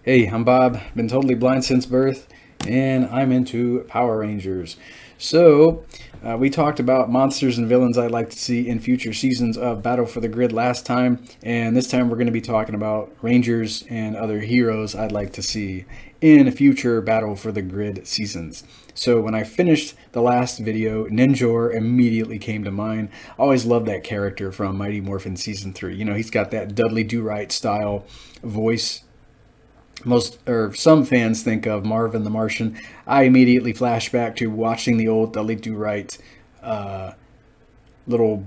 Hey, I'm Bob. Been totally blind since birth, and I'm into Power Rangers. So, we talked about monsters and villains I'd like to see in future seasons of Battle for the Grid last time, and this time we're going to be talking about Rangers and other heroes I'd like to see in future Battle for the Grid seasons. So when I finished the last video, Ninjor immediately came to mind. I always loved that character from Mighty Morphin Season 3. You know, he's got that Dudley Do-Right style voice. Most or some fans think of Marvin the Martian. I immediately flash back to watching the old Dudley Do-Right little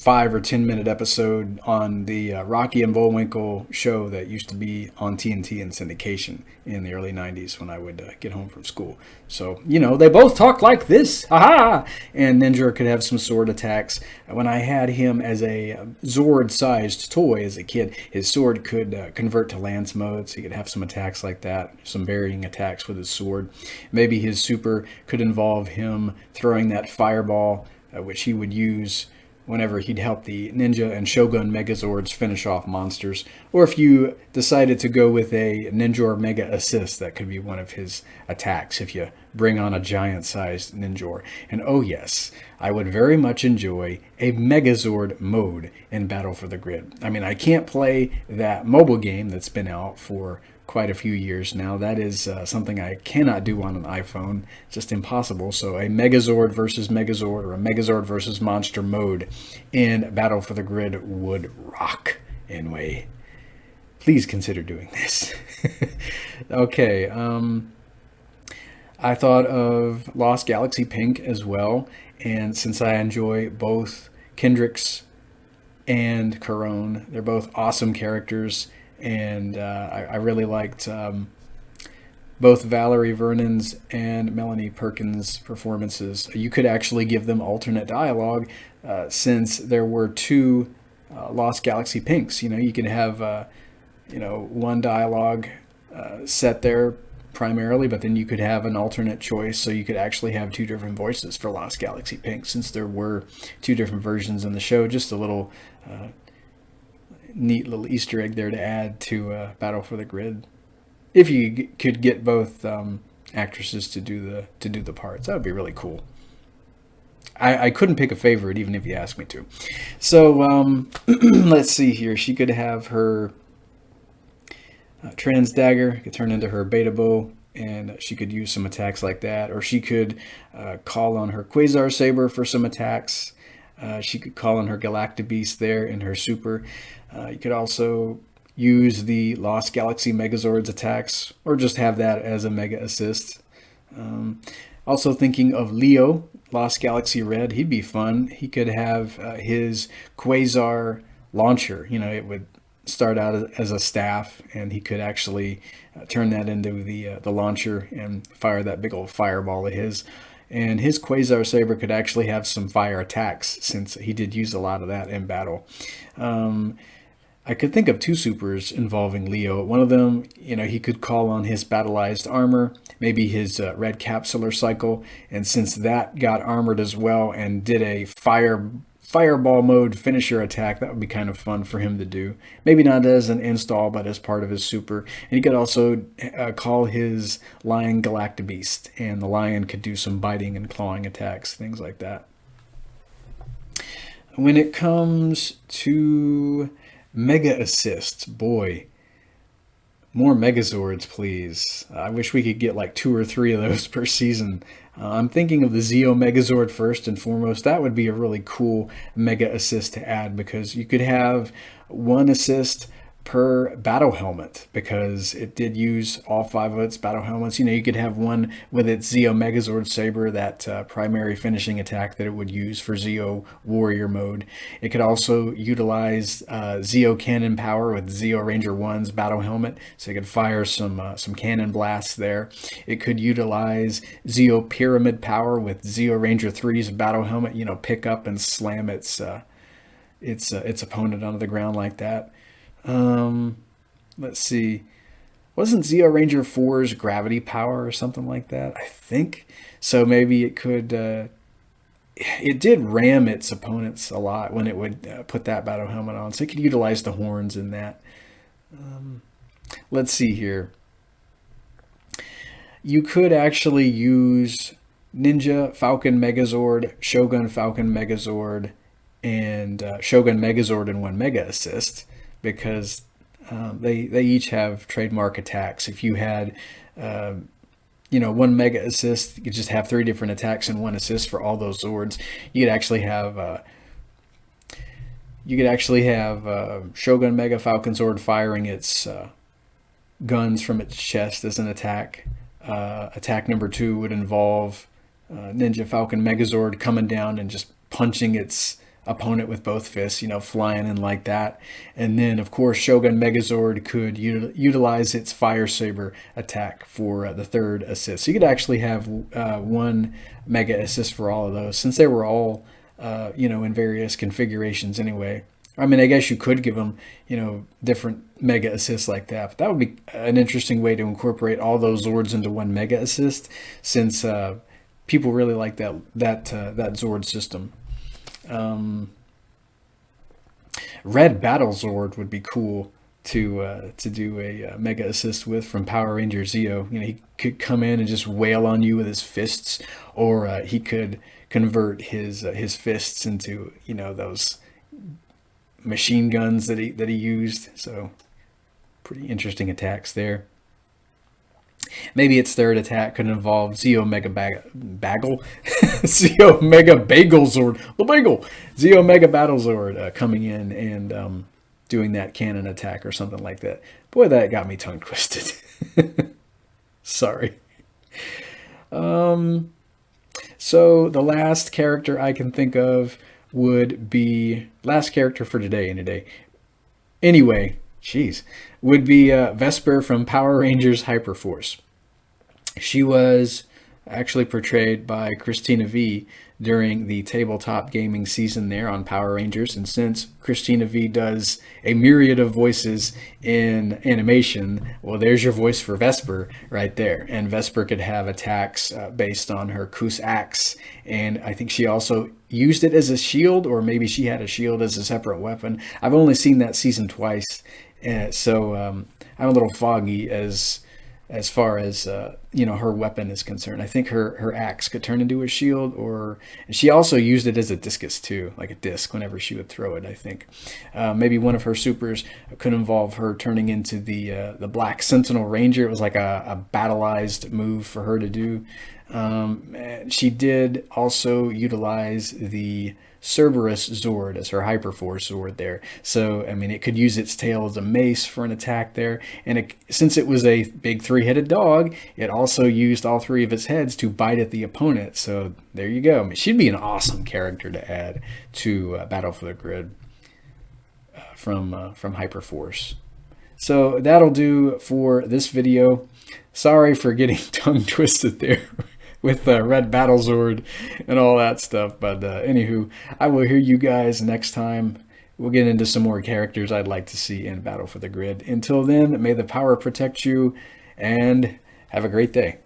5 or 10 minute episode on the Rocky and Bullwinkle show that used to be on TNT and syndication in the early 90s when I would get home from school. So, you know, they both talk like this. Aha! And Ninja could have some sword attacks. When I had him as a Zord-sized toy as a kid, his sword could convert to lance mode, so he could have some attacks like that, some varying attacks with his sword. Maybe his super could involve him throwing that fireball, which he would use whenever he'd help the Ninja and Shogun Megazords finish off monsters. Or if you decided to go with a Ninjor Mega Assist, that could be one of his attacks if you bring on a giant-sized Ninjor. And oh yes, I would very much enjoy a Megazord mode in Battle for the Grid. I mean, I can't play that mobile game that's been out for quite a few years now. That is something I cannot do on an iPhone. Just impossible. So a Megazord versus Megazord or a Megazord versus Monster mode in Battle for the Grid would rock. Anyway, please consider doing this. Okay. I thought of Lost Galaxy Pink as well. And since I enjoy both Kendricks and Corone, they're both awesome characters. And I really liked both Valerie Vernon's and Melanie Perkins' performances. You could actually give them alternate dialogue since there were two Lost Galaxy Pinks. You know, you could have one dialogue set there primarily, but then you could have an alternate choice, so you could actually have two different voices for Lost Galaxy Pink since there were two different versions in the show. Just a little neat little Easter egg there to add to Battle for the Grid. If you could get both actresses to do the parts, that would be really cool. I couldn't pick a favorite even if you asked me to. So let's see here. She could have her trans dagger, could turn into her beta bow, and she could use some attacks like that. Or she could call on her Quasar Saber for some attacks. She could call on her Galactabeast there in her super. You could also use the Lost Galaxy Megazords attacks, or just have that as a Mega Assist. Also thinking of Leo, Lost Galaxy Red, he'd be fun. He could have his Quasar launcher. You know, it would start out as a staff, and he could actually turn that into the launcher and fire that big old fireball of his. And his Quasar Saber could actually have some fire attacks, since he did use a lot of that in battle. I could think of two supers involving Leo. One of them, you know, he could call on his battleized armor, maybe his red capsular cycle, and since that got armored as well and did a fireball mode finisher attack, that would be kind of fun for him to do. Maybe not as an install, but as part of his super. And he could also call his Lion Galactabeast, and the Lion could do some biting and clawing attacks, things like that. When it comes to Mega Assists, boy, more Megazords, please. I wish we could get like 2 or 3 of those per season. I'm thinking of the Zeo Megazord first and foremost. That would be a really cool Mega Assist to add, because you could have one assist per battle helmet, because it did use all 5 of its battle helmets. You know, you could have one with its Zeo Megazord Saber, that primary finishing attack that it would use for Zeo Warrior mode. It could also utilize Zeo Cannon Power with Zeo Ranger 1's battle helmet, so it could fire some cannon blasts there. It could utilize Zeo Pyramid Power with Zeo Ranger 3's battle helmet, you know, pick up and slam its opponent onto the ground like that. Let's see. Wasn't Zeo Ranger 4's gravity power or something like that? I think. So maybe it could... it did ram its opponents a lot when it would put that battle helmet on. So it could utilize the horns in that. let's see here. You could actually use Ninja Falcon Megazord, Shogun Falcon Megazord, and Shogun Megazord in one Mega Assist, because they each have trademark attacks. If you had one Mega Assist, you could just have 3 different attacks in one assist for all those Zords. You could actually have Shogun Mega Falcon Zord firing its guns from its chest as an attack. Attack number 2 would involve Ninja Falcon Megazord coming down and just punching its opponent with both fists, flying in like that. And then, of course, Shogun Megazord could utilize its Fire Saber attack for the 3rd assist. So you could actually have one Mega Assist for all of those, since they were all, in various configurations anyway. I mean, I guess you could give them, different Mega Assists like that. But that would be an interesting way to incorporate all those Zords into one Mega Assist, since people really like that Zord system. Red Battle Zord would be cool to do a Mega Assist with from Power Ranger Zeo. He could come in and just wail on you with his fists, or he could convert his fists into those machine guns that he used. So pretty interesting attacks there. Maybe its 3rd attack could involve Zeo Mega Bagel, Zeo Mega Bagel Zord, the Bagel, Zeo Mega Battle Zord coming in and doing that cannon attack or something like that. Boy, that got me tongue twisted. Sorry. So the last character I can think of would be, last character for today, would be Vesper from Power Rangers Hyperforce. She was actually portrayed by Christina V during the tabletop gaming season there on Power Rangers. And since Christina V does a myriad of voices in animation, well, there's your voice for Vesper right there. And Vesper could have attacks based on her Kus axe. And I think she also used it as a shield, or maybe she had a shield as a separate weapon. I've only seen that season twice. So I'm a little foggy as far as her weapon is concerned. I think her axe could turn into a shield, or she also used it as a discus too, like a disc whenever she would throw it. I think maybe one of her supers could involve her turning into the Black Sentinel Ranger. It was like a battleized move for her to do. She did also utilize the Cerberus Zord as her Hyperforce Zord there. So, I mean, it could use its tail as a mace for an attack there. And since it was a big 3-headed dog, it also used all 3 of its heads to bite at the opponent. So there you go. I mean, she'd be an awesome character to add to Battle for the Grid from Hyperforce. So that'll do for this video. Sorry for getting tongue twisted there with Red Battle Zord and all that stuff. But anywho, I will hear you guys next time. We'll get into some more characters I'd like to see in Battle for the Grid. Until then, may the power protect you, and have a great day.